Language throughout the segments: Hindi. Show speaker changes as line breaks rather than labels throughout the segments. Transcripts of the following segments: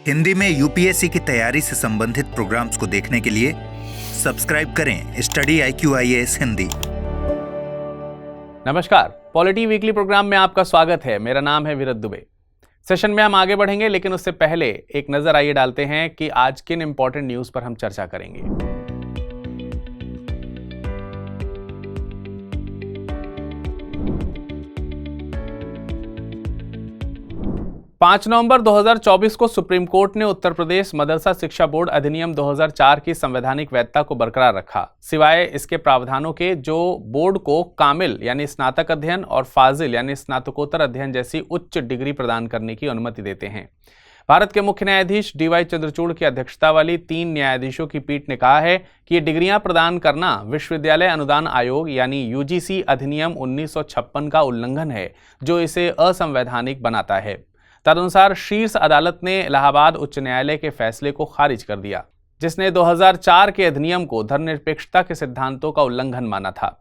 हिंदी में यूपीएससी की तैयारी से संबंधित प्रोग्राम्स को देखने के लिए सब्सक्राइब करें स्टडी IQIAS हिंदी।
नमस्कार, पॉलिटी वीकली प्रोग्राम में आपका स्वागत है। मेरा नाम है विरत दुबे। सेशन में हम आगे बढ़ेंगे, लेकिन उससे पहले एक नजर आइए डालते हैं कि आज किन इंपॉर्टेंट न्यूज पर हम चर्चा करेंगे। 5 नवंबर 2024 को सुप्रीम कोर्ट ने उत्तर प्रदेश मदरसा शिक्षा बोर्ड अधिनियम 2004 की संवैधानिक वैधता को बरकरार रखा, सिवाय इसके प्रावधानों के जो बोर्ड को कामिल यानी स्नातक अध्ययन और फाजिल यानी स्नातकोत्तर अध्ययन जैसी उच्च डिग्री प्रदान करने की अनुमति देते हैं। भारत के मुख्य न्यायाधीश DY चंद्रचूड़ की अध्यक्षता वाली 3 न्यायाधीशों की पीठ ने कहा है कि ये डिग्रियां प्रदान करना विश्वविद्यालय अनुदान आयोग यानी UGC अधिनियम 1956 का उल्लंघन है, जो इसे असंवैधानिक बनाता है। तदनुसार शीर्ष अदालत ने इलाहाबाद उच्च न्यायालय के फैसले को खारिज कर दिया, जिसने 2004 के अधिनियम को धर्मनिरपेक्षता के सिद्धांतों का उल्लंघन माना था।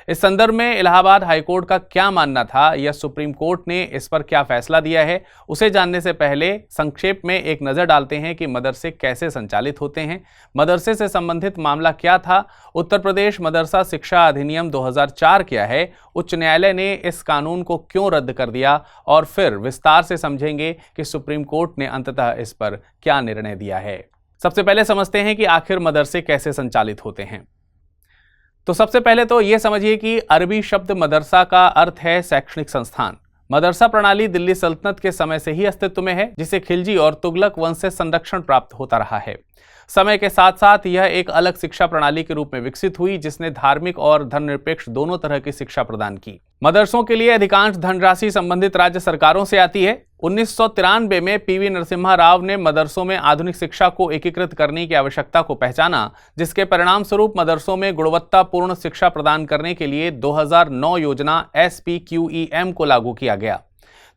इस संदर्भ में इलाहाबाद हाईकोर्ट का क्या मानना था या सुप्रीम कोर्ट ने इस पर क्या फैसला दिया है, उसे जानने से पहले संक्षेप में एक नज़र डालते हैं कि मदरसे कैसे संचालित होते हैं, मदरसे से संबंधित मामला क्या था, उत्तर प्रदेश मदरसा शिक्षा अधिनियम 2004 क्या है, उच्च न्यायालय ने इस कानून को क्यों रद्द कर दिया, और फिर विस्तार से समझेंगे कि सुप्रीम कोर्ट ने अंततः इस पर क्या निर्णय दिया है। सबसे पहले समझते हैं कि आखिर मदरसे कैसे संचालित होते हैं। तो सबसे पहले तो यह समझिए कि अरबी शब्द मदरसा का अर्थ है शैक्षणिक संस्थान। मदरसा प्रणाली दिल्ली सल्तनत के समय से ही अस्तित्व में है, जिसे खिलजी और तुगलक वंश से संरक्षण प्राप्त होता रहा है। समय के साथ साथ यह एक अलग शिक्षा प्रणाली के रूप में विकसित हुई, जिसने धार्मिक और धर्मनिरपेक्ष दोनों तरह की शिक्षा प्रदान की। मदरसों के लिए अधिकांश धनराशि संबंधित राज्य सरकारों से आती है। 1993 में PV नरसिम्हा राव ने मदरसों में आधुनिक शिक्षा को एकीकृत करने की आवश्यकता को पहचाना, जिसके परिणाम स्वरूप मदरसों में गुणवत्तापूर्ण शिक्षा प्रदान करने के लिए 2009 योजना SPQEM को लागू किया गया।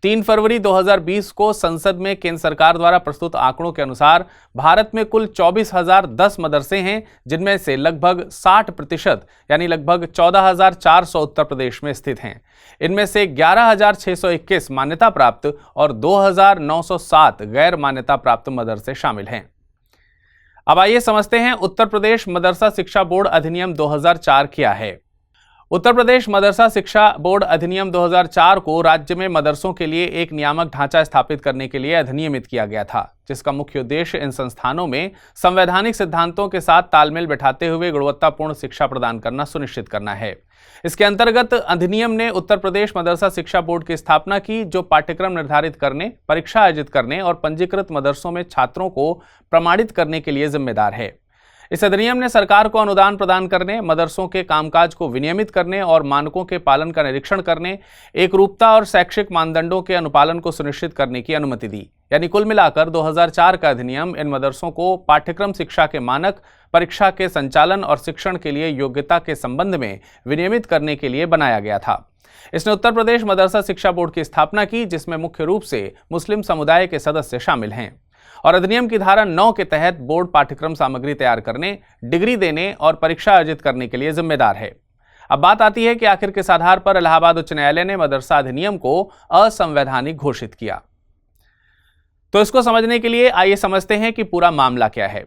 3 फरवरी 2020 को संसद में केंद्र सरकार द्वारा प्रस्तुत आंकड़ों के अनुसार भारत में कुल 24,010 मदरसे हैं, जिनमें से लगभग 60% यानी लगभग 14,400 उत्तर प्रदेश में स्थित हैं। इनमें से 11,621 मान्यता प्राप्त और 2,907 गैर मान्यता प्राप्त मदरसे शामिल हैं। अब आइए समझते हैं उत्तर प्रदेश मदरसा शिक्षा बोर्ड अधिनियम 2004 क्या है। उत्तर प्रदेश मदरसा शिक्षा बोर्ड अधिनियम 2004 को राज्य में मदरसों के लिए एक नियामक ढांचा स्थापित करने के लिए अधिनियमित किया गया था, जिसका मुख्य उद्देश्य इन संस्थानों में संवैधानिक सिद्धांतों के साथ तालमेल बैठाते हुए गुणवत्तापूर्ण शिक्षा प्रदान करना सुनिश्चित करना है। इसके अंतर्गत अधिनियम ने उत्तर प्रदेश मदरसा शिक्षा बोर्ड की स्थापना की, जो पाठ्यक्रम निर्धारित करने, परीक्षा आयोजित करने और पंजीकृत मदरसों में छात्रों को प्रमाणित करने के लिए जिम्मेदार है। इस अधिनियम ने सरकार को अनुदान प्रदान करने, मदरसों के कामकाज को विनियमित करने और मानकों के पालन का निरीक्षण करने, एकरूपता और शैक्षिक मानदंडों के अनुपालन को सुनिश्चित करने की अनुमति दी। यानी कुल मिलाकर 2004 का अधिनियम इन मदरसों को पाठ्यक्रम शिक्षा के मानक, परीक्षा के संचालन और शिक्षण के लिए योग्यता के संबंध में विनियमित करने के लिए बनाया गया था। इसने उत्तर प्रदेश मदरसा शिक्षा बोर्ड की स्थापना की, जिसमें मुख्य रूप से मुस्लिम समुदाय के सदस्य शामिल हैं, और अधिनियम की धारा 9 के तहत बोर्ड पाठ्यक्रम सामग्री तैयार करने, डिग्री देने और परीक्षा आयोजित करने के लिए जिम्मेदार है। अब बात आती है कि आखिर किस आधार पर इलाहाबाद उच्च न्यायालय ने मदरसा अधिनियम को असंवैधानिक घोषित किया। तो इसको समझने के लिए आइए समझते हैं कि पूरा मामला क्या है।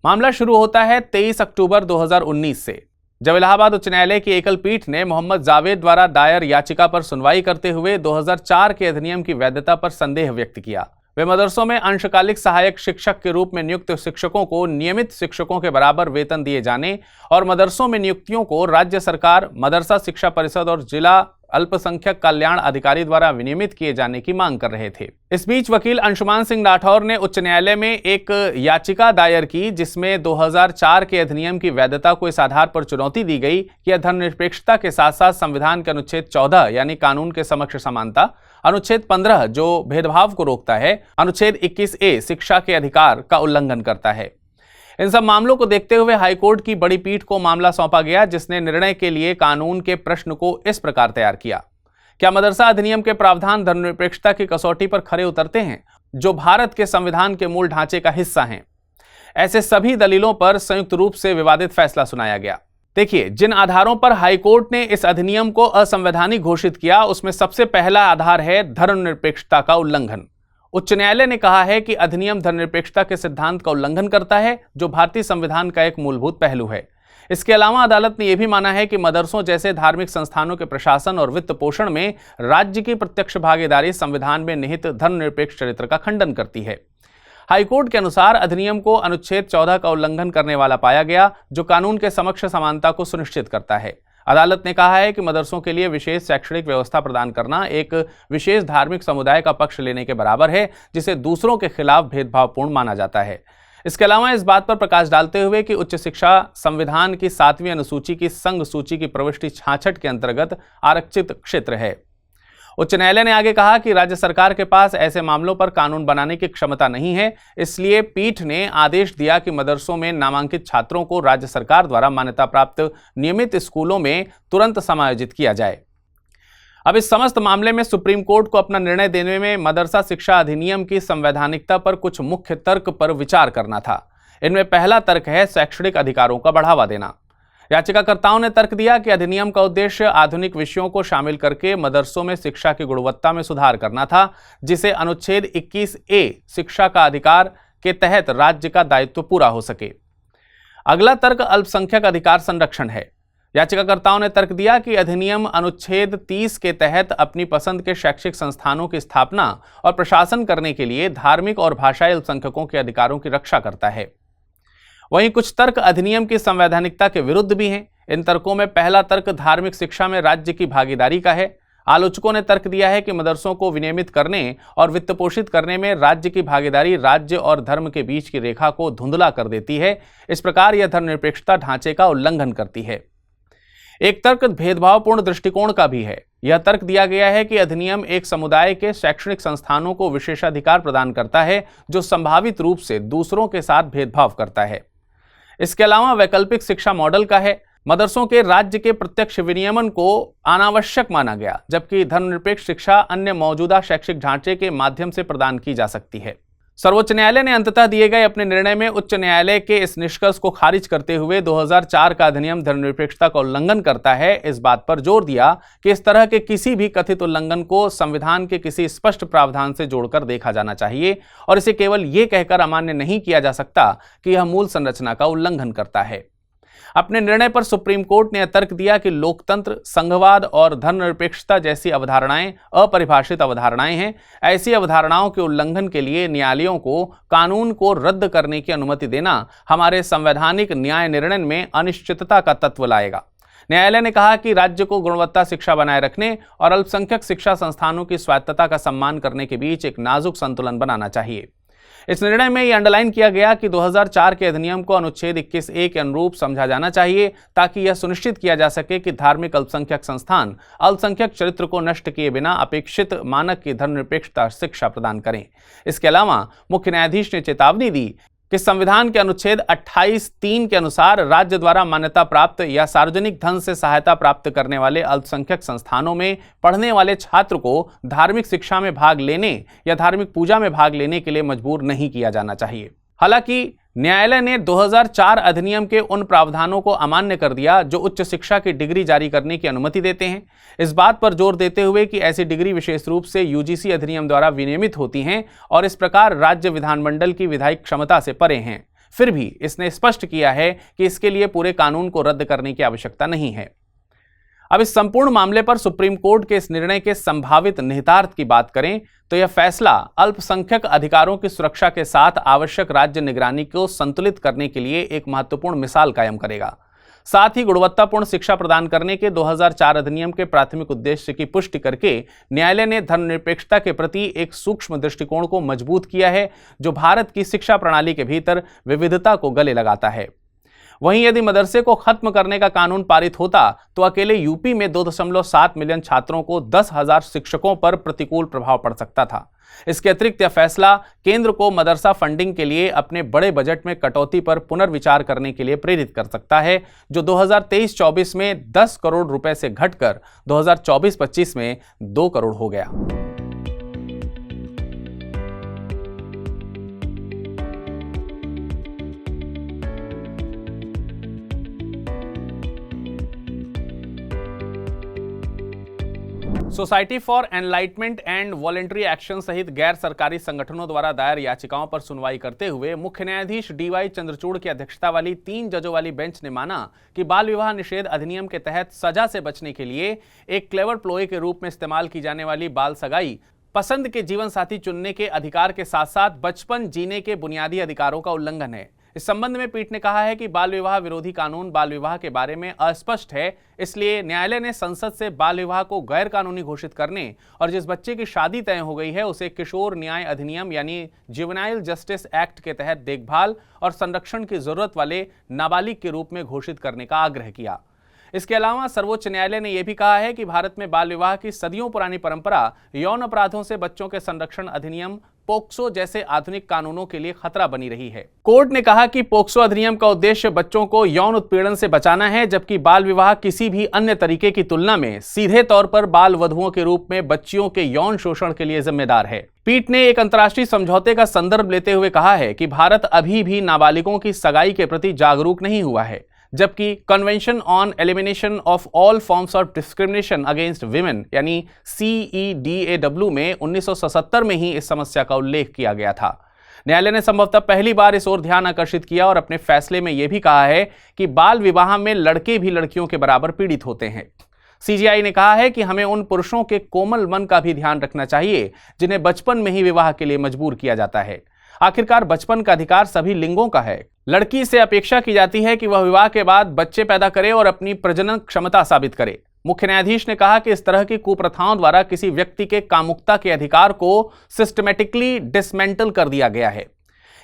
मामला शुरू होता है 23 अक्टूबर 2019 से, जब इलाहाबाद उच्च न्यायालय की एकल पीठ ने मोहम्मद जावेद द्वारा दायर याचिका पर सुनवाई करते हुए 2004 के अधिनियम की वैधता पर संदेह व्यक्त किया। वे मदरसों में अंशकालिक सहायक शिक्षक के रूप में नियुक्त शिक्षकों को नियमित शिक्षकों के बराबर वेतन दिए जाने और मदरसों में नियुक्तियों को राज्य सरकार, मदरसा शिक्षा परिषद और जिला अल्पसंख्यक कल्याण अधिकारी द्वारा विनियमित किए जाने की मांग कर रहे थे। इस बीच वकील अंशुमान सिंह राठौर ने उच्च न्यायालय में एक याचिका दायर की, जिसमें 2004 के अधिनियम की वैधता को इस आधार पर चुनौती दी गई कि यह धर्मनिरपेक्षता के साथ साथ संविधान के अनुच्छेद 14 यानी कानून के समक्ष समानता, अनुच्छेद 15 जो भेदभाव को रोकता है, अनुच्छेद 21A शिक्षा के अधिकार का उल्लंघन करता है। इन सब मामलों को देखते हुए हाईकोर्ट की बड़ी पीठ को मामला सौंपा गया, जिसने निर्णय के लिए कानून के प्रश्न को इस प्रकार तैयार किया। क्या मदरसा अधिनियम के प्रावधान धर्मनिरपेक्षता की कसौटी पर खरे उतरते हैं, जो भारत के संविधान के मूल ढांचे का हिस्सा हैं? ऐसे सभी दलीलों पर संयुक्त रूप से विवादित फैसला सुनाया गया। देखिए, जिन आधारों पर हाईकोर्ट ने इस अधिनियम को असंवैधानिक घोषित किया, उसमें सबसे पहला आधार है धर्मनिरपेक्षता का उल्लंघन। उच्च न्यायालय ने कहा है कि अधिनियम धर्मनिरपेक्षता के सिद्धांत का उल्लंघन करता है, जो भारतीय संविधान का एक मूलभूत पहलू है। इसके अलावा अदालत ने यह भी माना है कि मदरसों जैसे धार्मिक संस्थानों के प्रशासन और वित्त पोषण में राज्य की प्रत्यक्ष भागीदारी संविधान में निहित धर्मनिरपेक्ष चरित्र का खंडन करती है। हाईकोर्ट के अनुसार अधिनियम को अनुच्छेद 14 का उल्लंघन करने वाला पाया गया, जो कानून के समक्ष समानता को सुनिश्चित करता है। अदालत ने कहा है कि मदरसों के लिए विशेष शैक्षणिक व्यवस्था प्रदान करना एक विशेष धार्मिक समुदाय का पक्ष लेने के बराबर है, जिसे दूसरों के खिलाफ भेदभावपूर्ण माना जाता है। इसके अलावा इस बात पर प्रकाश डालते हुए कि उच्च शिक्षा संविधान की 7वीं अनुसूची की संघ सूची की प्रविष्टि 66 के अंतर्गत आरक्षित क्षेत्र है। उच्च न्यायालय ने आगे कहा कि राज्य सरकार के पास ऐसे मामलों पर कानून बनाने की क्षमता नहीं है, इसलिए पीठ ने आदेश दिया कि मदरसों में नामांकित छात्रों को राज्य सरकार द्वारा मान्यता प्राप्त नियमित स्कूलों में तुरंत समायोजित किया जाए। अब इस समस्त मामले में सुप्रीम कोर्ट को अपना निर्णय देने में मदरसा शिक्षा अधिनियम की संवैधानिकता पर कुछ मुख्य तर्क पर विचार करना था। इनमें पहला तर्क है शैक्षणिक अधिकारों का बढ़ावा देना। याचिकाकर्ताओं ने तर्क दिया कि अधिनियम का उद्देश्य आधुनिक विषयों को शामिल करके मदरसों में शिक्षा की गुणवत्ता में सुधार करना था, जिसे अनुच्छेद 21A शिक्षा का अधिकार के तहत राज्य का दायित्व पूरा हो सके। अगला तर्क अल्पसंख्यक अधिकार संरक्षण है। याचिकाकर्ताओं ने तर्क दिया कि अधिनियम अनुच्छेद 30 के तहत अपनी पसंद के शैक्षिक संस्थानों की स्थापना और प्रशासन करने के लिए धार्मिक और भाषाई अल्पसंख्यकों के अधिकारों की रक्षा करता है। वहीं कुछ तर्क अधिनियम की संवैधानिकता के विरुद्ध भी हैं। इन तर्कों में पहला तर्क धार्मिक शिक्षा में राज्य की भागीदारी का है। आलोचकों ने तर्क दिया है कि मदरसों को विनियमित करने और वित्त पोषित करने में राज्य की भागीदारी राज्य और धर्म के बीच की रेखा को धुंधला कर देती है। इस प्रकार यह धर्मनिरपेक्षता ढांचे का उल्लंघन करती है। एक तर्क भेदभावपूर्ण दृष्टिकोण का भी है। यह तर्क दिया गया है कि अधिनियम एक समुदाय के शैक्षणिक संस्थानों को विशेषाधिकार प्रदान करता है, जो संभावित रूप से दूसरों के साथ भेदभाव करता है। इसके अलावा वैकल्पिक शिक्षा मॉडल का है। मदरसों के राज्य के प्रत्यक्ष विनियमन को अनावश्यक माना गया, जबकि धर्मनिरपेक्ष शिक्षा अन्य मौजूदा शैक्षिक ढांचे के माध्यम से प्रदान की जा सकती है। सर्वोच्च न्यायालय ने अंततः दिए गए अपने निर्णय में उच्च न्यायालय के इस निष्कर्ष को खारिज करते हुए 2004 का अधिनियम धर्मनिरपेक्षता का उल्लंघन करता है, इस बात पर जोर दिया कि इस तरह के किसी भी कथित उल्लंघन को संविधान के किसी स्पष्ट प्रावधान से जोड़कर देखा जाना चाहिए और इसे केवल ये कहकर अमान्य नहीं किया जा सकता कि यह मूल संरचना का उल्लंघन करता है। अपने निर्णय पर सुप्रीम कोर्ट ने तर्क दिया कि लोकतंत्र, संघवाद और धर्मनिरपेक्षता जैसी अवधारणाएं अपरिभाषित अवधारणाएं हैं। ऐसी अवधारणाओं के उल्लंघन के लिए न्यायालयों को कानून को रद्द करने की अनुमति देना हमारे संवैधानिक न्याय निर्णय में अनिश्चितता का तत्व लाएगा। न्यायालय ने कहा कि राज्य को गुणवत्ता शिक्षा बनाए रखने और अल्पसंख्यक शिक्षा संस्थानों की स्वायत्तता का सम्मान करने के बीच एक नाजुक संतुलन बनाना चाहिए। इस निर्णय में यह अंडरलाइन किया गया कि 2004 के अधिनियम को अनुच्छेद 21A के अनुरूप समझा जाना चाहिए, ताकि यह सुनिश्चित किया जा सके कि धार्मिक अल्पसंख्यक संस्थान अल्पसंख्यक चरित्र को नष्ट किए बिना अपेक्षित मानक की धर्मनिरपेक्षता शिक्षा प्रदान करें। इसके अलावा मुख्य न्यायाधीश ने चेतावनी दी कि संविधान के अनुच्छेद 28(3) के अनुसार राज्य द्वारा मान्यता प्राप्त या सार्वजनिक धन से सहायता प्राप्त करने वाले अल्पसंख्यक संस्थानों में पढ़ने वाले छात्र को धार्मिक शिक्षा में भाग लेने या धार्मिक पूजा में भाग लेने के लिए मजबूर नहीं किया जाना चाहिए। हालांकि न्यायालय ने 2004 अधिनियम के उन प्रावधानों को अमान्य कर दिया जो उच्च शिक्षा की डिग्री जारी करने की अनुमति देते हैं, इस बात पर जोर देते हुए कि ऐसी डिग्री विशेष रूप से यूजीसी अधिनियम द्वारा विनियमित होती हैं और इस प्रकार राज्य विधानमंडल की विधायिक क्षमता से परे हैं। फिर भी इसने स्पष्ट किया है कि इसके लिए पूरे कानून को रद्द करने की आवश्यकता नहीं है। अब इस संपूर्ण मामले पर सुप्रीम कोर्ट के इस निर्णय के संभावित निहितार्थ की बात करें तो यह फैसला अल्पसंख्यक अधिकारों की सुरक्षा के साथ आवश्यक राज्य निगरानी को संतुलित करने के लिए एक महत्वपूर्ण मिसाल कायम करेगा। साथ ही गुणवत्तापूर्ण शिक्षा प्रदान करने के 2004 अधिनियम के प्राथमिक उद्देश्य की पुष्टि करके न्यायालय ने धर्मनिरपेक्षता के प्रति एक सूक्ष्म दृष्टिकोण को मजबूत किया है, जो भारत की शिक्षा प्रणाली के भीतर विविधता को गले लगाता है। वहीं यदि मदरसे को खत्म करने का कानून पारित होता तो अकेले यूपी में 2.7 मिलियन छात्रों को 10,000 शिक्षकों पर प्रतिकूल प्रभाव पड़ सकता था। इसके अतिरिक्त यह फैसला केंद्र को मदरसा फंडिंग के लिए अपने बड़े बजट में कटौती पर पुनर्विचार करने के लिए प्रेरित कर सकता है, जो 2023-24 में 10 करोड़ रुपए से घटकर 2024-25 में 2 करोड़ हो गया। Society for enlightenment and voluntary action सहित गैर सरकारी संगठनों द्वारा दायर याचिकाओं पर सुनवाई करते हुए मुख्य न्यायाधीश डीवाई चंद्रचूड़ की अध्यक्षता वाली 3 जजों वाली बेंच ने माना कि बाल विवाह निषेध अधिनियम के तहत सजा से बचने के लिए एक क्लेवर प्लोय के रूप में इस्तेमाल की जाने वाली बाल सगाई पसंद के जीवन साथी चुनने के अधिकार के साथ साथ बचपन जीने के बुनियादी अधिकारों का उल्लंघन है। इस संबंध में पीठ ने कहा है कि बाल विवाह विरोधी कानून बाल विवाह के बारे में अस्पष्ट है, इसलिए न्यायालय ने संसद से बाल विवाह को गैर कानूनी घोषित करने और जिस बच्चे की शादी तय हो गई है उसे किशोर न्याय अधिनियम यानी जुवेनाइल जस्टिस एक्ट के तहत देखभाल और संरक्षण की जरूरत वाले नाबालिग के रूप में घोषित करने का आग्रह किया। इसके अलावा सर्वोच्च न्यायालय ने यह भी कहा है कि भारत में बाल विवाह की सदियों पुरानी परंपरा यौन अपराधों से बच्चों के संरक्षण अधिनियम पोक्सो जैसे आधुनिक कानूनों के लिए खतरा बनी रही है। कोर्ट ने कहा कि पोक्सो अधिनियम का उद्देश्य बच्चों को यौन उत्पीड़न से बचाना है, जबकि बाल विवाह किसी भी अन्य तरीके की तुलना में सीधे तौर पर बाल वधुओं के रूप में बच्चियों के यौन शोषण के लिए जिम्मेदार है। पीठ ने एक अंतर्राष्ट्रीय समझौते का संदर्भ लेते हुए कहा है कि भारत अभी भी नाबालिगों की सगाई के प्रति जागरूक नहीं हुआ है, जबकि convention on elimination of all forms of discrimination against women यानी CEDAW में 1977 में ही इस समस्या का उल्लेख किया गया था। न्यायालय ने संभवतः पहली बार इस ओर ध्यान आकर्षित किया और अपने फैसले में यह भी कहा है कि बाल विवाह में लड़के भी लड़कियों के बराबर पीड़ित होते हैं। CGI ने कहा है कि हमें उन पुरुषों के कोमल मन का भी ध्यान रखना चाहिए जिन्हें बचपन में ही विवाह के लिए मजबूर किया जाता है। आखिरकार बचपन का अधिकार सभी लिंगों का है। लड़की से अपेक्षा की जाती है कि वह विवाह के बाद बच्चे पैदा करे और अपनी प्रजनन क्षमता साबित करे। मुख्य न्यायाधीश ने कहा कि इस तरह की कुप्रथाओं द्वारा किसी व्यक्ति के कामुकता के अधिकार को सिस्टमेटिकली डिसमेंटल कर दिया गया है।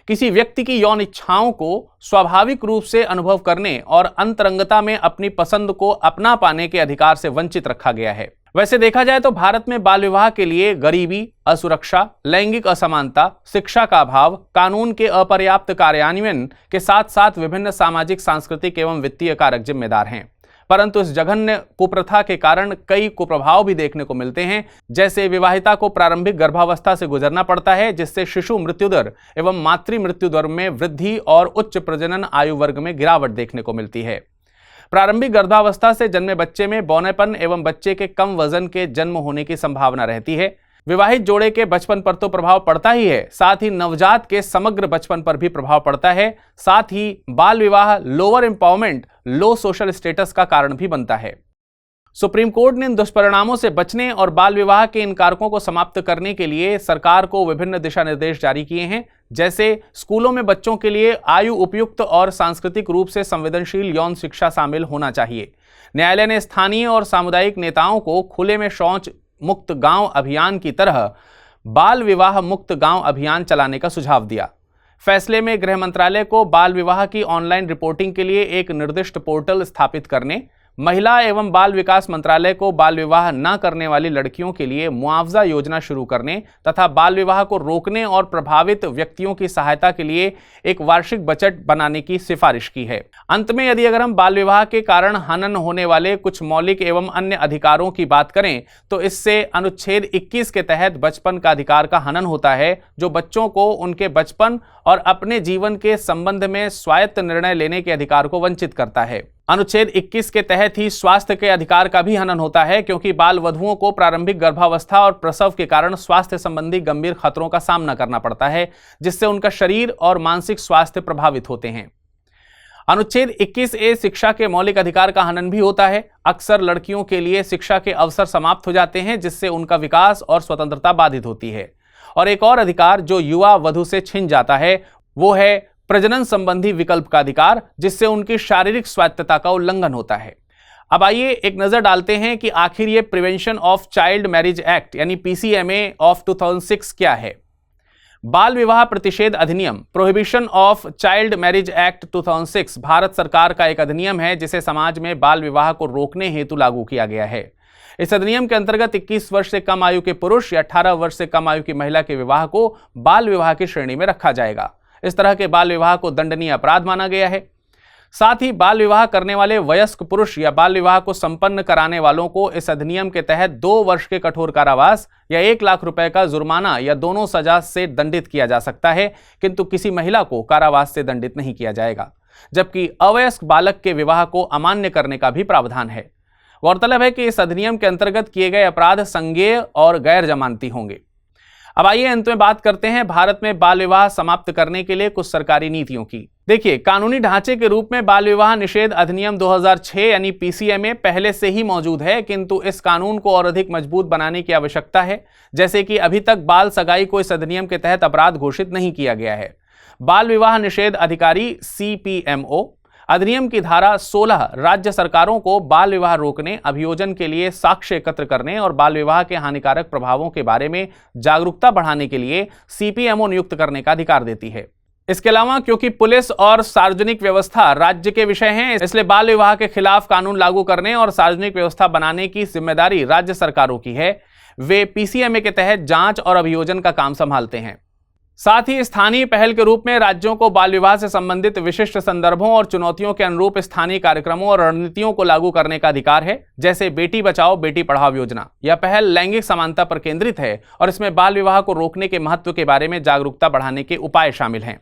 किसी व्यक्ति की यौन इच्छाओं को स्वाभाविक रूप से अनुभव करने और अंतरंगता में अपनी पसंद को अपना पाने के अधिकार से वंचित रखा गया है। वैसे देखा जाए तो भारत में बाल विवाह के लिए गरीबी, असुरक्षा, लैंगिक असमानता, शिक्षा का अभाव, कानून के अपर्याप्त कार्यान्वयन के साथ साथ विभिन्न सामाजिक, सांस्कृतिक एवं वित्तीय कारक जिम्मेदार हैं। परंतु इस जघन्य कुप्रथा के कारण कई कुप्रभाव भी देखने को मिलते हैं, जैसे विवाहिता को प्रारंभिक गर्भावस्था से गुजरना पड़ता है, जिससे शिशु मृत्यु दर एवं मातृ मृत्यु दर में वृद्धि और उच्च प्रजनन आयु वर्ग में गिरावट देखने को मिलती है। प्रारंभिक गर्भावस्था से जन्मे बच्चे में बौनेपन एवं बच्चे के कम वजन के जन्म होने की संभावना रहती है। विवाहित जोड़े के बचपन पर तो प्रभाव पड़ता ही है, साथ ही नवजात के समग्र बचपन पर भी प्रभाव पड़ता है। साथ ही बाल विवाह लोअर एम्पावरमेंट, लो सोशल स्टेटस का कारण भी बनता है। सुप्रीम कोर्ट ने इन दुष्परिणामों से बचने और बाल विवाह के इन कारकों को समाप्त करने के लिए सरकार को विभिन्न दिशा निर्देश जारी किए हैं, जैसे स्कूलों में बच्चों के लिए आयु उपयुक्त और सांस्कृतिक रूप से संवेदनशील यौन शिक्षा शामिल होना चाहिए। न्यायालय ने स्थानीय और सामुदायिक नेताओं को खुले में शौच मुक्त गांव अभियान की तरह बाल विवाह मुक्त गांव अभियान चलाने का सुझाव दिया। फैसले में गृह मंत्रालय को बाल विवाह की ऑनलाइन रिपोर्टिंग के लिए एक निर्दिष्ट पोर्टल स्थापित करने, महिला एवं बाल विकास मंत्रालय को बाल विवाह न करने वाली लड़कियों के लिए मुआवजा योजना शुरू करने तथा बाल विवाह को रोकने और प्रभावित व्यक्तियों की सहायता के लिए एक वार्षिक बजट बनाने की सिफारिश की है। अंत में यदि अगर हम बाल विवाह के कारण हनन होने वाले कुछ मौलिक एवं अन्य अधिकारों की बात करें तो इससे अनुच्छेद 21 के तहत बचपन का अधिकार का हनन होता है, जो बच्चों को उनके बचपन और अपने जीवन के संबंध में स्वायत्त निर्णय लेने के अधिकार को वंचित करता है। अनुच्छेद 21 के तहत ही स्वास्थ्य के अधिकार का भी हनन होता है, क्योंकि बाल वधुओं को प्रारंभिक गर्भावस्था और प्रसव के कारण स्वास्थ्य संबंधी गंभीर खतरों का सामना करना पड़ता है, जिससे उनका शरीर और मानसिक स्वास्थ्य प्रभावित होते हैं। अनुच्छेद 21A शिक्षा के मौलिक अधिकार का हनन भी होता है। अक्सर लड़कियों के लिए शिक्षा के अवसर समाप्त हो जाते हैं, जिससे उनका विकास और स्वतंत्रता बाधित होती है। और एक और अधिकार जो युवा वधु से छिन जाता है वो है प्रजनन संबंधी विकल्प का अधिकार, जिससे उनकी शारीरिक स्वायत्तता का उल्लंघन होता है। अब आइए एक नजर डालते हैं कि आखिर ये prevention of child marriage act यानी PCMA ऑफ 2006 क्या है। बाल विवाह प्रतिषेध अधिनियम prohibition of child marriage act 2006 Bharat सरकार का एक अधिनियम है, जिसे समाज में बाल विवाह को रोकने हेतु लागू किया गया है। इस अधिनियम के अंतर्गत 21 वर्ष से कम आयु के पुरुष या 18 वर्ष से कम आयु की महिला के विवाह को बाल विवाह की श्रेणी में रखा जाएगा। इस तरह के बाल विवाह को दंडनीय अपराध माना गया है। साथ ही बाल विवाह करने वाले वयस्क पुरुष या बाल विवाह को संपन्न कराने वालों को इस अधिनियम के तहत 2 वर्ष के कठोर कारावास या 1 लाख रुपए का जुर्माना या दोनों सजा से दंडित किया जा सकता है, किंतु किसी महिला को कारावास से दंडित नहीं किया जाएगा। जबकि अवयस्क बालक के विवाह को अमान्य करने का भी प्रावधान है। गौरतलब है कि इस अधिनियम के अंतर्गत किए गए अपराध संज्ञेय और गैर जमानती होंगे। अब आइए अंत में बात करते हैं भारत में बाल विवाह समाप्त करने के लिए कुछ सरकारी नीतियों की। देखिए, कानूनी ढांचे के रूप में बाल विवाह निषेध अधिनियम 2006 यानी पीसीएमए पहले से ही मौजूद है, किंतु इस कानून को और अधिक मजबूत बनाने की आवश्यकता है। जैसे कि अभी तक बाल सगाई को इस अधिनियम के तहत अपराध घोषित नहीं किया गया है। बाल विवाह निषेध अधिकारी सीपीएमओ अधिनियम की धारा 16 राज्य सरकारों को बाल विवाह रोकने, अभियोजन के लिए साक्ष्य एकत्र करने और बाल विवाह के हानिकारक प्रभावों के बारे में जागरूकता बढ़ाने के लिए सीपीएमओ नियुक्त करने का अधिकार देती है। इसके अलावा क्योंकि पुलिस और सार्वजनिक व्यवस्था राज्य के विषय हैं, इसलिए बाल विवाह के खिलाफ कानून लागू करने और सार्वजनिक व्यवस्था बनाने की जिम्मेदारी राज्य सरकारों की है। वे पीसीएमए के तहत जांच और अभियोजन का काम संभालते हैं। साथ ही स्थानीय पहल के रूप में राज्यों को बाल विवाह से संबंधित विशिष्ट संदर्भों और चुनौतियों के अनुरूप स्थानीय कार्यक्रमों और रणनीतियों को लागू करने का अधिकार है। जैसे बेटी बचाओ बेटी पढ़ाओ योजना। यह पहल लैंगिक समानता पर केंद्रित है और इसमें बाल विवाह को रोकने के महत्व के बारे में जागरूकता बढ़ाने के उपाय शामिल हैं।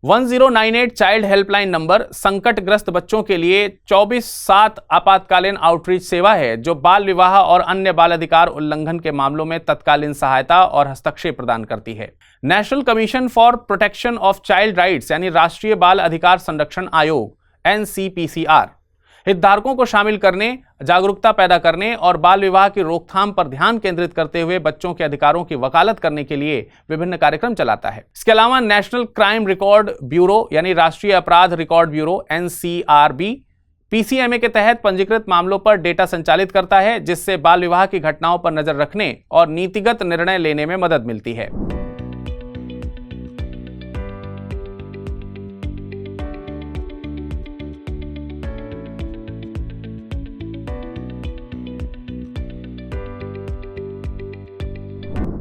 1098 चाइल्ड हेल्पलाइन नंबर संकटग्रस्त बच्चों के लिए 24/7 आपातकालीन आउटरीच सेवा है, जो बाल विवाह और अन्य बाल अधिकार उल्लंघन के मामलों में तत्कालीन सहायता और हस्तक्षेप प्रदान करती है। National commission for protection of child rights यानी राष्ट्रीय बाल अधिकार संरक्षण आयोग NCPCR हितधारकों को शामिल करने, जागरूकता पैदा करने और बाल विवाह की रोकथाम पर ध्यान केंद्रित करते हुए बच्चों के अधिकारों की वकालत करने के लिए विभिन्न कार्यक्रम चलाता है। इसके अलावा नेशनल क्राइम रिकॉर्ड ब्यूरो यानी राष्ट्रीय अपराध रिकॉर्ड ब्यूरो NCRB पीसीएमए के तहत पंजीकृत मामलों पर डेटा संचालित करता है, जिससे बाल विवाह की घटनाओं पर नजर रखने और नीतिगत निर्णय लेने में मदद मिलती है।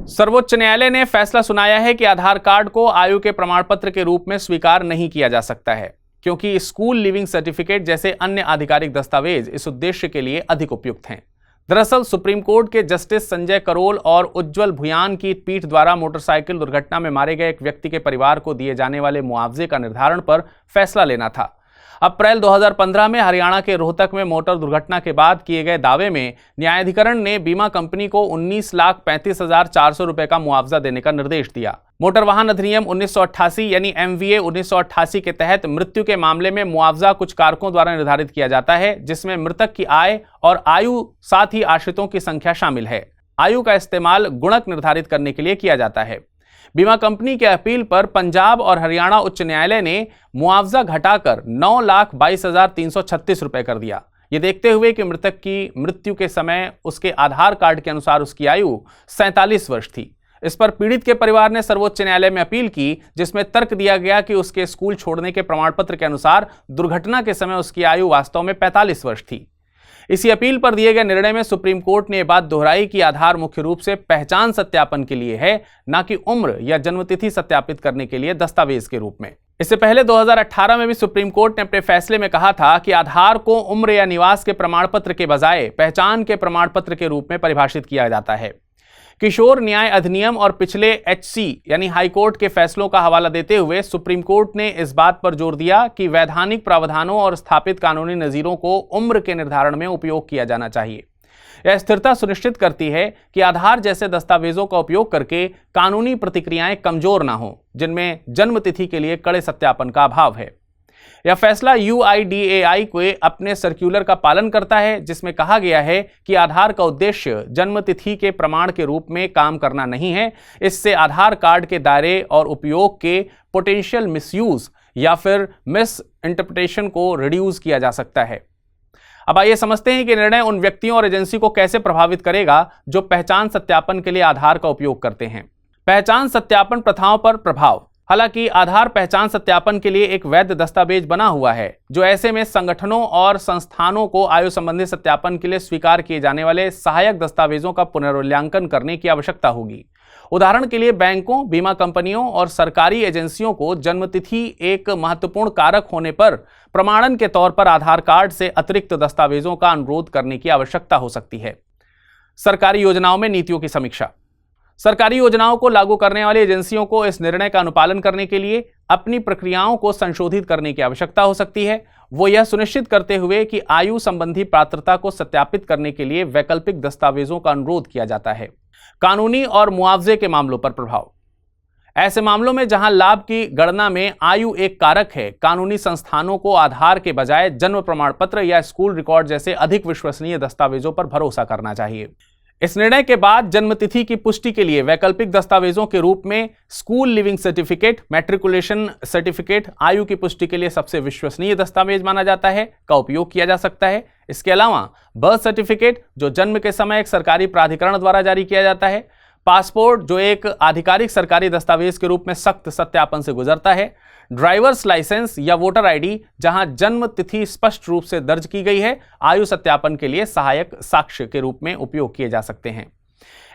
सर्वोच्च न्यायालय ने फैसला सुनाया है कि आधार कार्ड को आयु के प्रमाण पत्र के रूप में स्वीकार नहीं किया जा सकता है, क्योंकि स्कूल लिविंग सर्टिफिकेट जैसे अन्य आधिकारिक दस्तावेज इस उद्देश्य के लिए अधिक उपयुक्त हैं। दरअसल सुप्रीम कोर्ट के जस्टिस संजय करोल और उज्जवल भुयान की पीठ द्वारा मोटरसाइकिल दुर्घटना में मारे गए एक व्यक्ति के परिवार को दिए जाने वाले मुआवजे का निर्धारण पर फैसला लेना था। अप्रैल 2015 में हरियाणा के रोहतक में मोटर दुर्घटना के बाद किए गए दावे में न्यायाधिकरण ने बीमा कंपनी को 19,35,400 रुपए का मुआवजा देने का निर्देश दिया। मोटर वाहन अधिनियम 1988 यानी MVA 1988 के तहत मृत्यु के मामले में मुआवजा कुछ कारकों द्वारा निर्धारित किया जाता है, जिसमें मृतक की आय और आयु, साथ ही आश्रितों की संख्या शामिल है। आयु का इस्तेमाल गुणक निर्धारित करने के लिए किया जाता है। बीमा कंपनी के अपील पर पंजाब और हरियाणा उच्च न्यायालय ने मुआवजा घटाकर 9,22,336 रुपए कर दिया। ये देखते हुए कि मृतक की मृत्यु के समय उसके आधार कार्ड के अनुसार उसकी आयु 47 वर्ष थी। इस पर पीड़ित के परिवार ने सर्वोच्च न्यायालय में अपील की, जिसमें तर्क दिया गया कि उसके स्कूल छोड़ने के प्रमाण पत्र के अनुसार दुर्घटना के समय उसकी आयु वास्तव में 45 वर्ष थी। इसी अपील पर दिए गए निर्णय में सुप्रीम कोर्ट ने यह बात दोहराई कि आधार मुख्य रूप से पहचान सत्यापन के लिए है, न कि उम्र या जन्मतिथि सत्यापित करने के लिए दस्तावेज के रूप में। इससे पहले 2018 में भी सुप्रीम कोर्ट ने अपने फैसले में कहा था कि आधार को उम्र या निवास के प्रमाण पत्र के बजाय पहचान के प्रमाण पत्र के रूप में परिभाषित किया जाता है। किशोर न्याय अधिनियम और पिछले HC यानी हाईकोर्ट के फैसलों का हवाला देते हुए सुप्रीम कोर्ट ने इस बात पर जोर दिया कि वैधानिक प्रावधानों और स्थापित कानूनी नजीरों को उम्र के निर्धारण में उपयोग किया जाना चाहिए। यह स्थिरता सुनिश्चित करती है कि आधार जैसे दस्तावेजों का उपयोग करके कानूनी प्रतिक्रियाएं कमजोर ना हो, जिनमें जन्म तिथि के लिए कड़े सत्यापन का अभाव है। यह फैसला UIDAI को अपने सर्कुलर का पालन करता है, जिसमें कहा गया है कि आधार का उद्देश्य जन्म तिथि के प्रमाण के रूप में काम करना नहीं है। इससे आधार कार्ड के दायरे और उपयोग के पोटेंशियल मिसयूज या फिर मिस इंटरप्रिटेशन को रिड्यूस किया जा सकता है। अब आइए समझते हैं कि निर्णय उन व्यक्तियों और एजेंसी को कैसे प्रभावित करेगा जो पहचान सत्यापन के लिए आधार का उपयोग करते हैं। पहचान सत्यापन प्रथाओं पर प्रभाव। हालांकि आधार पहचान सत्यापन के लिए एक वैध दस्तावेज बना हुआ है, जो ऐसे में संगठनों और संस्थानों को आयु संबंधी सत्यापन के लिए स्वीकार किए जाने वाले सहायक दस्तावेजों का पुनर्मूल्यांकन करने की आवश्यकता होगी। उदाहरण के लिए बैंकों, बीमा कंपनियों और सरकारी एजेंसियों को जन्मतिथि एक महत्वपूर्ण कारक होने पर प्रमाणन के तौर पर आधार कार्ड से अतिरिक्त दस्तावेजों का अनुरोध करने की आवश्यकता हो सकती है। सरकारी योजनाओं में नीतियों की समीक्षा। सरकारी योजनाओं को लागू करने वाली एजेंसियों को इस निर्णय का अनुपालन करने के लिए अपनी प्रक्रियाओं को संशोधित करने की आवश्यकता हो सकती है। वो यह सुनिश्चित करते हुए कि आयु संबंधी पात्रता को सत्यापित करने के लिए वैकल्पिक दस्तावेजों का अनुरोध किया जाता है। कानूनी और मुआवजे के मामलों पर प्रभाव। ऐसे मामलों में जहां लाभ की गणना में आयु एक कारक है, कानूनी संस्थानों को आधार के बजाय जन्म प्रमाण पत्र या स्कूल रिकॉर्ड जैसे अधिक विश्वसनीय दस्तावेजों पर भरोसा करना चाहिए। इस निर्णय के बाद जन्मतिथि की पुष्टि के लिए वैकल्पिक दस्तावेजों के रूप में school leaving certificate, matriculation certificate आयु की पुष्टि के लिए सबसे विश्वसनीय दस्तावेज माना जाता है, का उपयोग किया जा सकता है। इसके अलावा बर्थ सर्टिफिकेट, जो जन्म के समय एक सरकारी प्राधिकरण द्वारा जारी किया जाता है, पासपोर्ट, जो एक आधिकारिक सरकारी दस्तावेज के रूप में सख्त सत्यापन से गुजरता है, ड्राइवर्स लाइसेंस या वोटर आईडी, जहां जन्म तिथि स्पष्ट रूप से दर्ज की गई है, आयु सत्यापन के लिए सहायक साक्ष्य के रूप में उपयोग किए जा सकते हैं।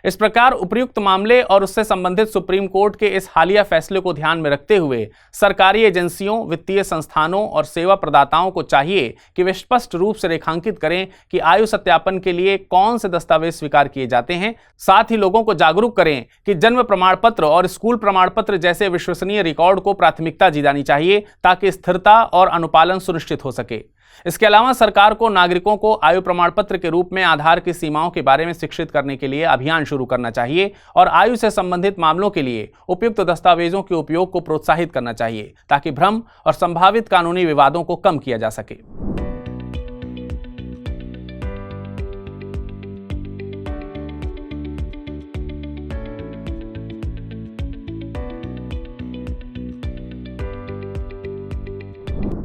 इस प्रकार उपर्युक्त मामले और उससे संबंधित सुप्रीम कोर्ट के इस हालिया फैसले को ध्यान में रखते हुए सरकारी एजेंसियों, वित्तीय संस्थानों और सेवा प्रदाताओं को चाहिए कि वे स्पष्ट रूप से रेखांकित करें कि आयु सत्यापन के लिए कौन से दस्तावेज स्वीकार किए जाते हैं। साथ ही लोगों को जागरूक करें कि जन्म प्रमाण पत्र और स्कूल प्रमाण पत्र जैसे विश्वसनीय रिकॉर्ड को प्राथमिकता दी जानी चाहिए, ताकि स्थिरता और अनुपालन सुनिश्चित हो सके। इसके अलावा सरकार को नागरिकों को आयु प्रमाण पत्र के रूप में आधार की सीमाओं के बारे में शिक्षित करने के लिए अभियान शुरू करना चाहिए और आयु से संबंधित मामलों के लिए उपयुक्त दस्तावेजों के उपयोग को प्रोत्साहित करना चाहिए, ताकि भ्रम और संभावित कानूनी विवादों को कम किया जा सके।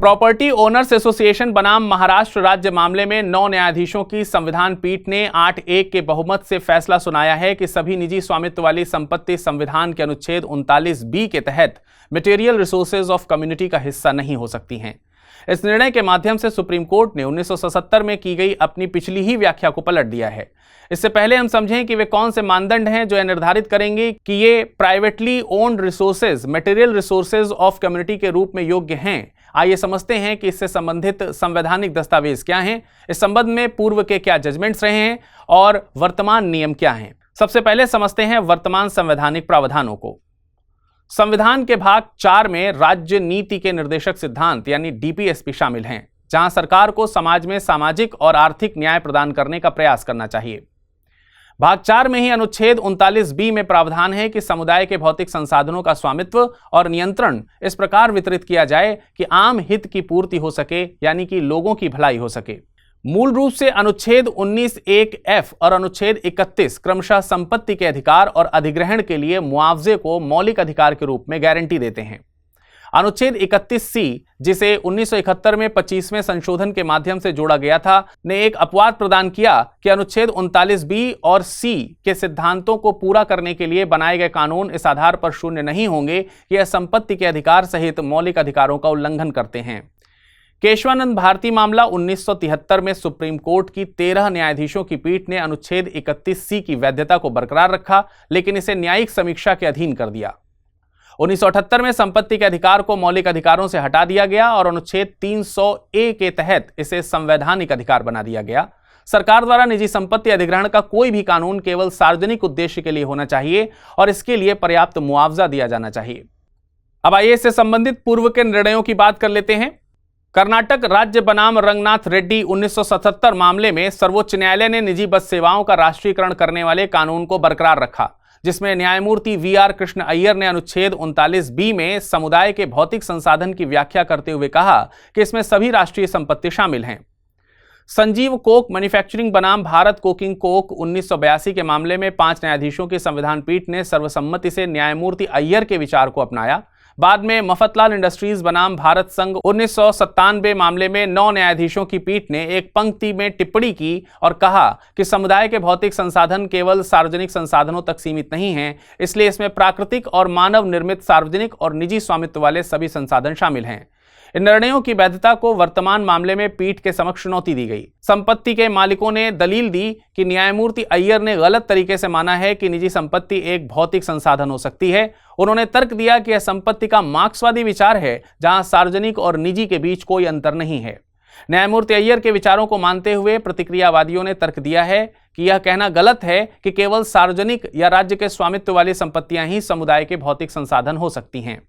प्रॉपर्टी ओनर्स एसोसिएशन बनाम महाराष्ट्र राज्य मामले में 9 न्यायाधीशों की संविधान पीठ ने 8-1 के बहुमत से फैसला सुनाया है कि सभी निजी स्वामित्व वाली संपत्ति संविधान के अनुच्छेद 39B के तहत मटेरियल रिसोर्सेज ऑफ कम्युनिटी का हिस्सा नहीं हो सकती हैं। इस निर्णय के माध्यम से सुप्रीम कोर्ट ने 1977 में की गई अपनी पिछली ही व्याख्या को पलट दिया है। इससे पहले हम समझें कि वे कौन से मानदंड हैं जो यह निर्धारित करेंगे कि ये privately owned resources material resources of community के रूप में योग्य हैं। आइए समझते हैं कि इससे संबंधित संवैधानिक दस्तावेज क्या हैं, इस संबंध में पूर्व के क्या जजमेंट्स रहे हैं और वर्तमान नियम क्या हैं। सबसे पहले समझते हैं वर्तमान संवैधानिक प्रावधानों को। संविधान के भाग 4 में राज्य नीति के निर्देशक सिद्धांत यानी डीपीएसपी शामिल हैं, जहां सरकार को समाज में सामाजिक और आर्थिक न्याय प्रदान करने का प्रयास करना चाहिए। भाग 4 में ही अनुच्छेद 39B में प्रावधान है कि समुदाय के भौतिक संसाधनों का स्वामित्व और नियंत्रण इस प्रकार वितरित किया जाए कि आम हित की पूर्ति हो सके, यानी कि लोगों की भलाई हो सके। मूल रूप से अनुच्छेद 19(1)(f) और अनुच्छेद 31 क्रमशः संपत्ति के अधिकार और अधिग्रहण के लिए मुआवजे को मौलिक अधिकार के रूप में गारंटी देते हैं। अनुच्छेद 31C, जिसे 1971 में 25वें संशोधन के माध्यम से जोड़ा गया था, ने एक अपवाद प्रदान किया कि अनुच्छेद 39B और C के सिद्धांतों को पूरा करने के लिए बनाए गए कानून इस आधार पर शून्य नहीं होंगे कि यह संपत्ति के अधिकार सहित मौलिक अधिकारों का उल्लंघन करते हैं। केशवानंद भारती मामला 1973 में सुप्रीम कोर्ट की 13 न्यायाधीशों की पीठ ने अनुच्छेद 31C की वैधता को बरकरार रखा, लेकिन इसे न्यायिक समीक्षा के अधीन कर दिया। 1978 में संपत्ति के अधिकार को मौलिक अधिकारों से हटा दिया गया और अनुच्छेद 300A के तहत इसे संवैधानिक अधिकार बना दिया गया। सरकार द्वारा निजी संपत्ति अधिग्रहण का कोई भी कानून केवल सार्वजनिक उद्देश्य के लिए होना चाहिए और इसके लिए पर्याप्त मुआवजा दिया जाना चाहिए। अब आइए इससे संबंधित पूर्व के निर्णयों की बात कर लेते हैं। कर्नाटक राज्य बनाम रंगनाथ रेड्डी 1977 मामले में सर्वोच्च न्यायालय ने निजी बस सेवाओं का राष्ट्रीयकरण करने वाले कानून को बरकरार रखा, जिसमें न्यायमूर्ति VR कृष्ण अय्यर ने अनुच्छेद 39B में समुदाय के भौतिक संसाधन की व्याख्या करते हुए कहा कि इसमें सभी राष्ट्रीय संपत्ति शामिल हैं। संजीव कोक मैन्युफैक्चरिंग बनाम भारत कोकिंग कोक 1982 के मामले में 5 न्यायाधीशों की संविधान पीठ ने सर्वसम्मति से न्यायमूर्ति अय्यर के विचार को अपनाया। बाद में मफतलाल इंडस्ट्रीज बनाम भारत संघ 1997 मामले में 9 न्यायाधीशों की पीठ ने एक पंक्ति में टिप्पणी की और कहा कि समुदाय के भौतिक संसाधन केवल सार्वजनिक संसाधनों तक सीमित नहीं हैं, इसलिए इसमें प्राकृतिक और मानव निर्मित सार्वजनिक और निजी स्वामित्व वाले सभी संसाधन शामिल हैं। इन निर्णयों की वैधता को वर्तमान मामले में पीठ के समक्ष चुनौती दी गई। संपत्ति के मालिकों ने दलील दी कि न्यायमूर्ति अय्यर ने गलत तरीके से माना है कि निजी संपत्ति एक भौतिक संसाधन हो सकती है। उन्होंने तर्क दिया कि यह संपत्ति का मार्क्सवादी विचार है, जहां सार्वजनिक और निजी के बीच कोई अंतर नहीं है। न्यायमूर्ति अय्यर के विचारों को मानते हुए प्रतिक्रियावादियों ने तर्क दिया है कि यह कहना गलत है कि केवल सार्वजनिक या राज्य के स्वामित्व वाली संपत्तियां ही समुदाय के भौतिक संसाधन हो सकती हैं।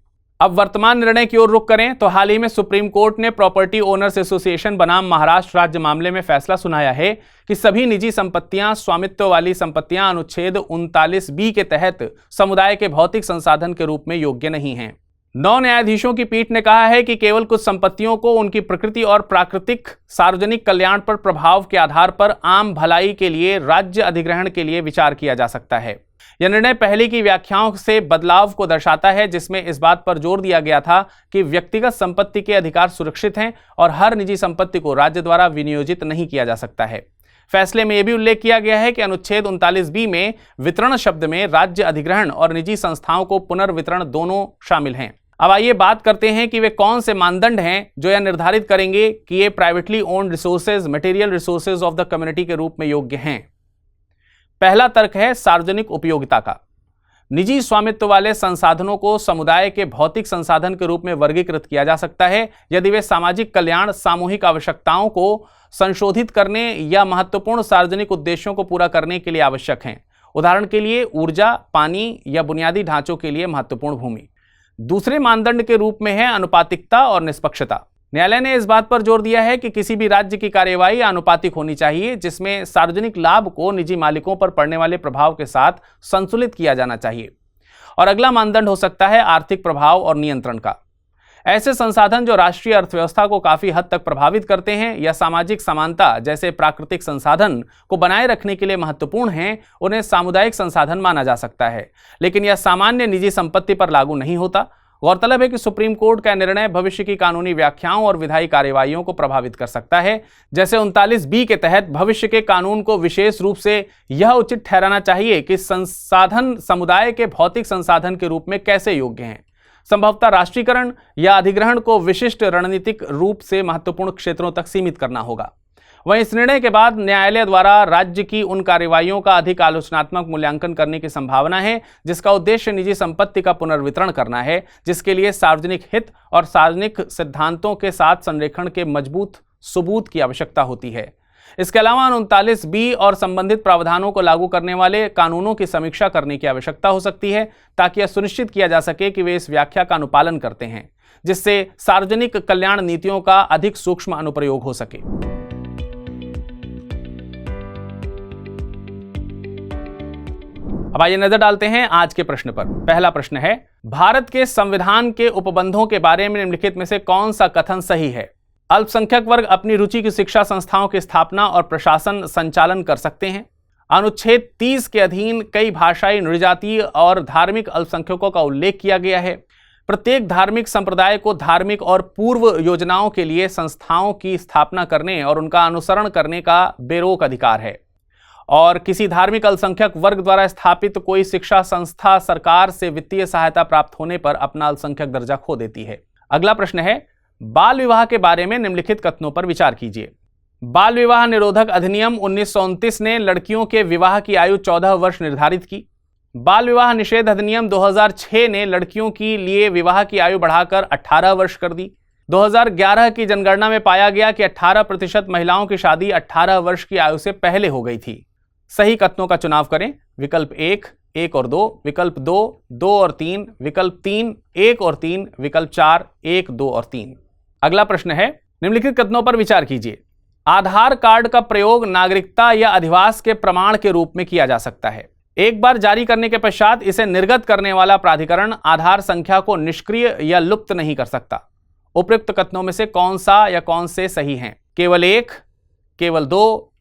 अब वर्तमान निर्णय की ओर रुख करें तो हाल ही में सुप्रीम कोर्ट ने प्रॉपर्टी ओनर्स एसोसिएशन बनाम महाराष्ट्र राज्य मामले में फैसला सुनाया है कि सभी निजी संपत्तियां, स्वामित्व वाली संपत्तियां अनुच्छेद 39B के तहत समुदाय के भौतिक संसाधन के रूप में योग्य नहीं हैं। 9 न्यायाधीशों की पीठ ने कहा है कि केवल कुछ संपत्तियों को उनकी प्रकृति और प्राकृतिक सार्वजनिक कल्याण पर प्रभाव के आधार पर आम भलाई के लिए राज्य अधिग्रहण के लिए विचार किया जा सकता है। यह निर्णय पहले की व्याख्याओं से बदलाव को दर्शाता है, जिसमें इस बात पर जोर दिया गया था कि व्यक्तिगत संपत्ति के अधिकार सुरक्षित हैं और हर निजी संपत्ति को राज्य द्वारा विनियोजित नहीं किया जा सकता है। फैसले में यह भी उल्लेख किया गया है कि अनुच्छेद 39B में वितरण शब्द में राज्य अधिग्रहण और निजी संस्थाओं को पुनर्वितरण दोनों शामिल हैं। अब आइए बात करते हैं कि वे कौन से मानदंड हैं जो यह निर्धारित करेंगे कि ये privately owned resources material resources of the community के रूप में योग्य हैं। पहला तर्क है सार्वजनिक उपयोगिता का। निजी स्वामित्व वाले संसाधनों को समुदाय के भौतिक संसाधन के रूप में वर्गीकृत किया जा सकता है यदि वे सामाजिक कल्याण, सामूहिक आवश्यकताओं को संशोधित करने या महत्वपूर्ण सार्वजनिक उद्देश्यों को पूरा करने के लिए आवश्यक हैं। उदाहरण के लिए ऊर्जा, पानी या बुनियादी ढांचों के लिए महत्वपूर्ण भूमि। दूसरे मानदंड के रूप में है अनुपातिकता और निष्पक्षता। न्यायालय ने इस बात पर जोर दिया है कि किसी भी राज्य की कार्यवाही आनुपातिक होनी चाहिए, जिसमें सार्वजनिक लाभ को निजी मालिकों पर पड़ने वाले प्रभाव के साथ संतुलित किया जाना चाहिए। और अगला मानदंड हो सकता है आर्थिक प्रभाव और नियंत्रण का। ऐसे संसाधन जो राष्ट्रीय अर्थव्यवस्था को काफी हद तक प्रभावित करते हैं या सामाजिक समानता जैसे प्राकृतिक संसाधन को बनाए रखने के लिए महत्वपूर्ण हैं, उन्हें सामुदायिक संसाधन माना जा सकता है, लेकिन यह सामान्य निजी संपत्ति पर लागू नहीं होता। गौरतलब है कि सुप्रीम कोर्ट का निर्णय भविष्य की कानूनी व्याख्याओं और विधायी कार्यवाहियों को प्रभावित कर सकता है। जैसे 39B के तहत भविष्य के कानून को विशेष रूप से यह उचित ठहराना चाहिए कि संसाधन समुदाय के भौतिक संसाधन के रूप में कैसे योग्य हैं। संभवतः राष्ट्रीयकरण या अधिग्रहण को विशिष्ट रणनीतिक रूप से महत्वपूर्ण क्षेत्रों तक सीमित करना होगा। वहीं इस निर्णय के बाद न्यायालय द्वारा राज्य की उन कार्यवाहियों का अधिक आलोचनात्मक मूल्यांकन करने की संभावना है जिसका उद्देश्य निजी संपत्ति का पुनर्वितरण करना है, जिसके लिए सार्वजनिक हित और सार्वजनिक सिद्धांतों के साथ संरेखण के मजबूत सबूत की आवश्यकता होती है। इसके अलावा 39B और संबंधित प्रावधानों को लागू करने वाले कानूनों की समीक्षा करने की आवश्यकता हो सकती है ताकि यह सुनिश्चित किया जा सके कि वे इस व्याख्या का अनुपालन करते हैं, जिससे सार्वजनिक कल्याण नीतियों का अधिक सूक्ष्म अनुप्रयोग हो सके। अब आइए नजर डालते हैं आज के प्रश्न पर। पहला प्रश्न है, भारत के संविधान के उपबंधों के बारे में निम्नलिखित में से कौन सा कथन सही है? अल्पसंख्यक वर्ग अपनी रुचि की शिक्षा संस्थाओं की स्थापना और प्रशासन संचालन कर सकते हैं। अनुच्छेद 30 के अधीन कई भाषाई, नृजातीय और धार्मिक अल्पसंख्यकों का उल्लेख किया गया है। प्रत्येक धार्मिक संप्रदाय को धार्मिक और पूर्व योजनाओं के लिए संस्थाओं की स्थापना करने और उनका अनुसरण करने का बेरोक अधिकार है और किसी धार्मिक अल्पसंख्यक वर्ग द्वारा स्थापित कोई शिक्षा संस्था सरकार से वित्तीय सहायता प्राप्त होने पर अपना अल्पसंख्यक दर्जा खो देती है। अगला प्रश्न है, बाल विवाह के बारे में निम्नलिखित कथनों पर विचार कीजिए। बाल विवाह निरोधक अधिनियम 1929 ने लड़कियों के विवाह की आयु 14 वर्ष निर्धारित की। बाल विवाह निषेध अधिनियम 2006 ने लड़कियों के लिए विवाह की आयु बढ़ाकर 18 वर्ष कर दी। 2011 की जनगणना में पाया गया कि 18% महिलाओं की शादी 18 वर्ष की आयु से पहले हो गई थी। सही कथनों का चुनाव करें। विकल्प 1, 1 और 2, विकल्प 2, 2 और 3, विकल्प 3, 1 और 3, विकल्प 4, 1, 2 और 3। अगला प्रश्न है, निम्नलिखित कथनों पर विचार कीजिए। आधार कार्ड का प्रयोग नागरिकता या अधिवास के प्रमाण के रूप में किया जा सकता है। एक बार जारी करने के पश्चात इसे निर्गत करने वाला प्राधिकरण आधार संख्या को निष्क्रिय या लुप्त नहीं कर सकता। उपयुक्त कथनों में से कौन सा या कौन से सही हैं? केवल 1, केवल 2,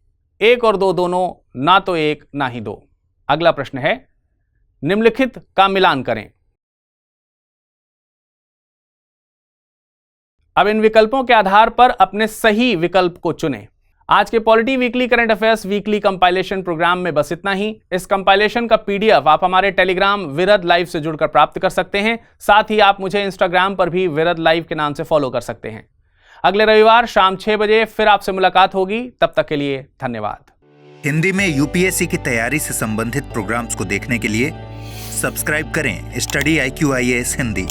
1 और 2 दोनों, ना तो 1 ना ही 2। अगला प्रश्न है, निम्नलिखित का मिलान करें। अब इन विकल्पों के आधार पर अपने सही विकल्प को चुनें। आज के polity weekly current affairs weekly compilation programme में बस इतना ही। इस कंपाइलेशन का PDF आप हमारे टेलीग्राम विरद लाइव से जुड़कर प्राप्त कर सकते हैं। साथ ही आप मुझे इंस्टाग्राम पर भी विरद लाइव के नाम से फॉलो कर सकते हैं। अगले रविवार शाम 6 बजे फिर आपसे मुलाकात होगी। तब तक के लिए धन्यवाद।
हिंदी में UPSC की तैयारी से संबंधित प्रोग्राम्स को देखने के लिए सब्सक्राइब करें स्टडी IQ IAS हिंदी।